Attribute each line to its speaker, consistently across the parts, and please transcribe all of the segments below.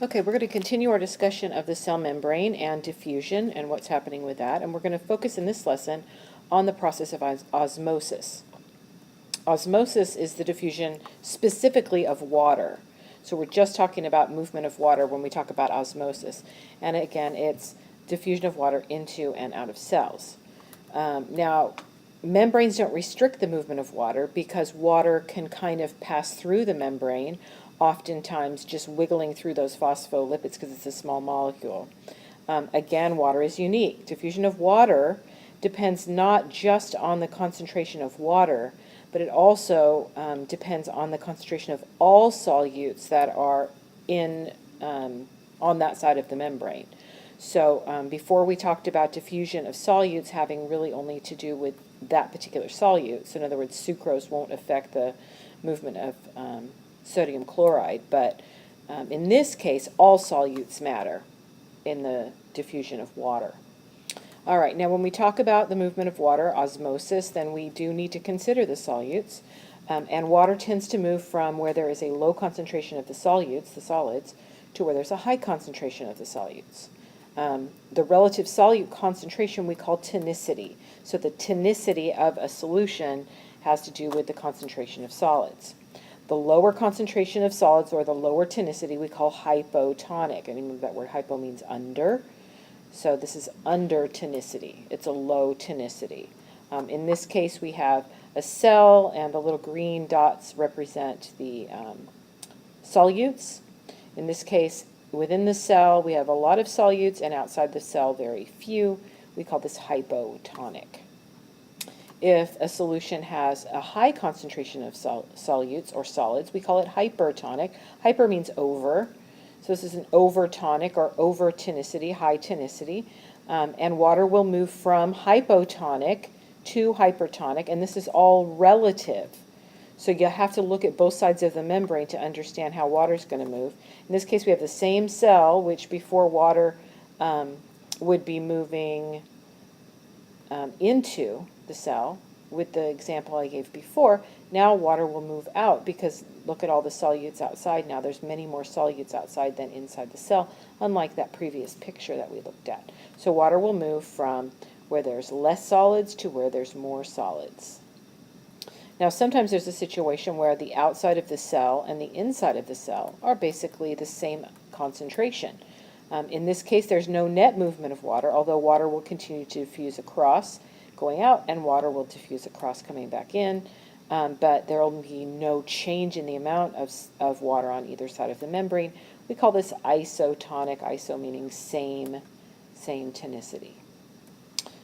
Speaker 1: Okay, we're going to continue our discussion of the cell membrane and diffusion and what's happening with that, and we're going to focus in this lesson on the process of osmosis. Osmosis is the diffusion specifically of water. So we're just talking about movement of water when we talk about osmosis. And again, it's diffusion of water into and out of cells. Now, membranes don't restrict the movement of water because water can kind of pass through the membrane, oftentimes just wiggling through those phospholipids because it's a small molecule. Again, water is unique. Diffusion of water depends not just on the concentration of water, but it also depends on the concentration of all solutes that are in on that side of the membrane. So before we talked about diffusion of solutes having really only to do with that particular solute. So in other words, sucrose won't affect the movement of sodium chloride, but in this case, all solutes matter in the diffusion of water. All right, now when we talk about the movement of water, osmosis, then we do need to consider the solutes. And water tends to move from where there is a low concentration of the solutes, the solids, to where there's a high concentration of the solutes. The relative solute concentration we call tonicity. So the tonicity of a solution has to do with the concentration of solids. The lower concentration of solids, or the lower tonicity, we call hypotonic. And remember that word hypo means under. So this is under tonicity. It's a low tonicity. In this case, we have a cell, and the little green dots represent the solutes. In this case, within the cell, we have a lot of solutes, and outside the cell, very few. We call this hypotonic. If a solution has a high concentration of solutes or solids, we call it hypertonic. Hyper means over. So this is an overtonic or over tonicity, high tonicity. And water will move from hypotonic to hypertonic, and this is all relative. So you have to look at both sides of the membrane to understand how water is going to move. In this case, we have the same cell, which before water would be moving into the cell. With the example I gave before, now water will move out because look at all the solutes outside. Now there's many more solutes outside than inside the cell, unlike that previous picture that we looked at. So water will move from where there's less solids to where there's more solids. Now sometimes there's a situation where the outside of the cell and the inside of the cell are basically the same concentration. In this case, there's no net movement of water, although water will continue to diffuse across, going out, and water will diffuse across, coming back in, but there will be no change in the amount of water on either side of the membrane. We call this isotonic, iso meaning same tonicity.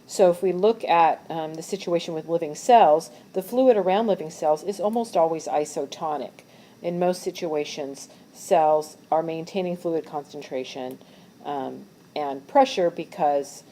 Speaker 1: So if we look at the situation with living cells, the fluid around living cells is almost always isotonic. In most situations, cells are maintaining fluid concentration and pressure because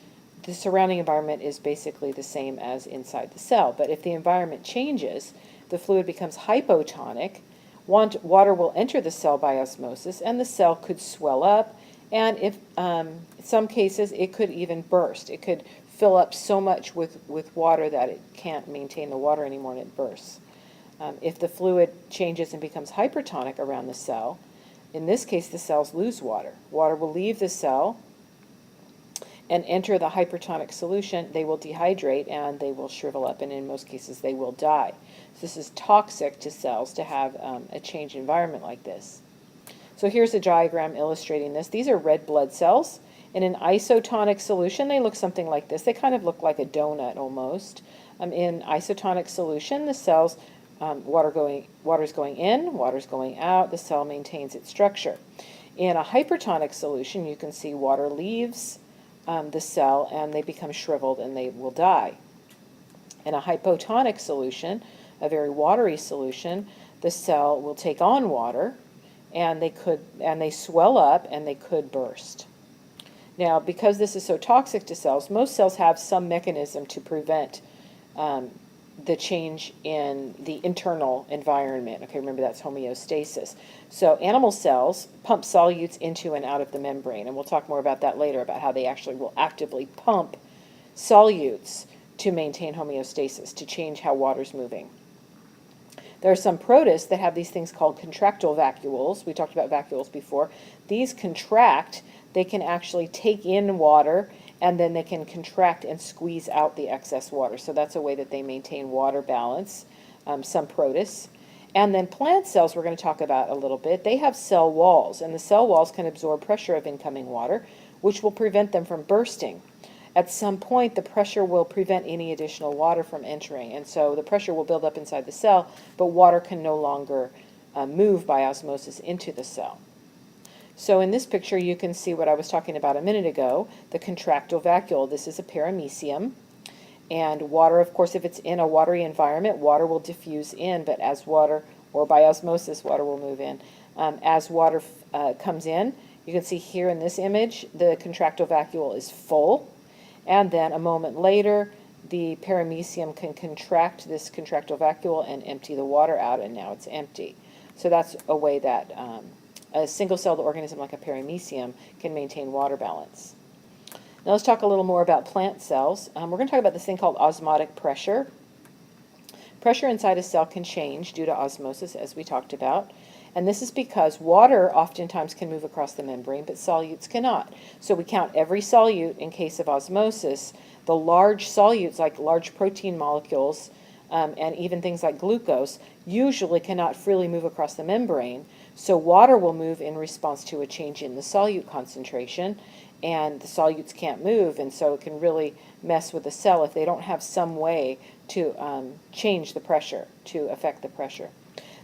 Speaker 1: the surrounding environment is basically the same as inside the cell. But if the environment changes, the fluid becomes hypotonic, water will enter the cell by osmosis, and the cell could swell up, and if in some cases it could even burst. It could fill up so much with water that it can't maintain the water anymore and it bursts. If the fluid changes and becomes hypertonic around the cell, in this case the cells lose water. Water will leave the cell and enter the hypertonic solution. They will dehydrate and they will shrivel up, and in most cases they will die. So this is toxic to cells to have a changed environment like this. So here's a diagram illustrating this. These are red blood cells. In an isotonic solution, they look something like this. They kind of look like a donut almost. In isotonic solution, the cells, water's going in, water's going out, the cell maintains its structure. In a hypertonic solution, you can see water leaves the cell and they become shriveled and they will die. In a hypotonic solution, a very watery solution, the cell will take on water and they swell up and they could burst. Now, because this is so toxic to cells, most cells have some mechanism to prevent the change in the internal environment. Okay, remember that's homeostasis. So animal cells pump solutes into and out of the membrane, and we'll talk more about that later, about how they actually will actively pump solutes to maintain homeostasis, to change how water's moving. There are some protists that have these things called contractile vacuoles. We talked about vacuoles before. These contract. They can actually take in water, and then they can contract and squeeze out the excess water. So that's a way that they maintain water balance, some protists. And then plant cells we're going to talk about a little bit. They have cell walls, and the cell walls can absorb pressure of incoming water, which will prevent them from bursting. At some point, the pressure will prevent any additional water from entering, and so the pressure will build up inside the cell, but water can no longer move by osmosis into the cell. So in this picture, you can see what I was talking about a minute ago, the contractile vacuole. This is a paramecium, and water, of course, if it's in a watery environment, water will diffuse in, but as water, or by osmosis, water will move in. As water comes in, you can see here in this image, the contractile vacuole is full. And then a moment later, the paramecium can contract this contractile vacuole and empty the water out, and now it's empty. So that's a way that a single-celled organism like a paramecium can maintain water balance. Now let's talk a little more about plant cells. We're going to talk about this thing called osmotic pressure. Pressure inside a cell can change due to osmosis, as we talked about. And this is because water oftentimes can move across the membrane, but solutes cannot. So we count every solute in case of osmosis. The large solutes, like large protein molecules, and even things like glucose, usually cannot freely move across the membrane. So water will move in response to a change in the solute concentration, and the solutes can't move, and so it can really mess with the cell if they don't have some way to change the pressure, to affect the pressure.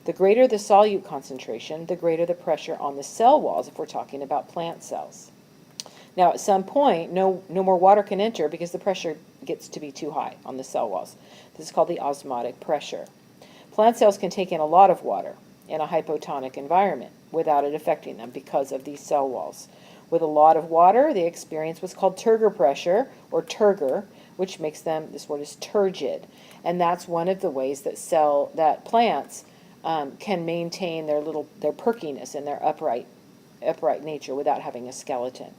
Speaker 1: The greater the solute concentration, the greater the pressure on the cell walls if we're talking about plant cells. Now at some point, no more water can enter because the pressure gets to be too high on the cell walls. This is called the osmotic pressure. Plant cells can take in a lot of water in a hypotonic environment without it affecting them because of these cell walls. With a lot of water, they experience what's called turgor pressure, or turgor, which makes them, this word is turgid. And that's one of the ways that plants can maintain their perkiness and their upright nature without having a skeleton.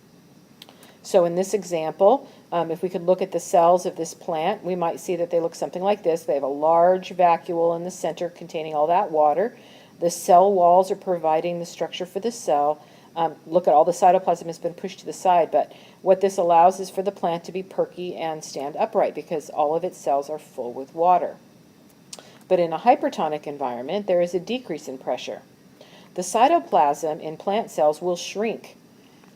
Speaker 1: So in this example, if we could look at the cells of this plant, we might see that they look something like this. They have a large vacuole in the center containing all that water. The cell walls are providing the structure for the cell. Look at all the cytoplasm has been pushed to the side, but what this allows is for the plant to be perky and stand upright because all of its cells are full with water. But in a hypertonic environment, there is a decrease in pressure. The cytoplasm in plant cells will shrink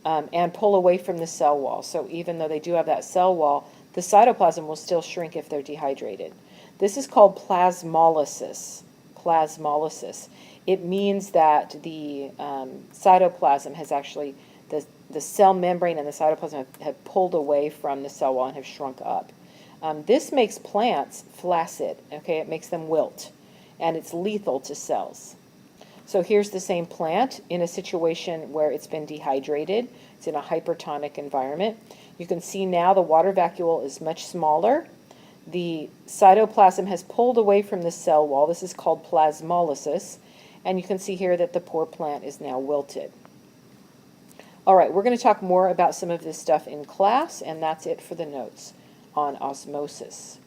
Speaker 1: and pull away from the cell wall. So even though they do have that cell wall, the cytoplasm will still shrink if they're dehydrated. This is called plasmolysis. Plasmolysis. It means that the cytoplasm has actually, the cell membrane and the cytoplasm have pulled away from the cell wall and have shrunk up. This makes plants flaccid, okay? It makes them wilt, and it's lethal to cells. So here's the same plant in a situation where it's been dehydrated. It's in a hypertonic environment. You can see now the water vacuole is much smaller. The cytoplasm has pulled away from the cell wall. This is called plasmolysis. And you can see here that the poor plant is now wilted. All right, we're going to talk more about some of this stuff in class, and that's it for the notes on osmosis.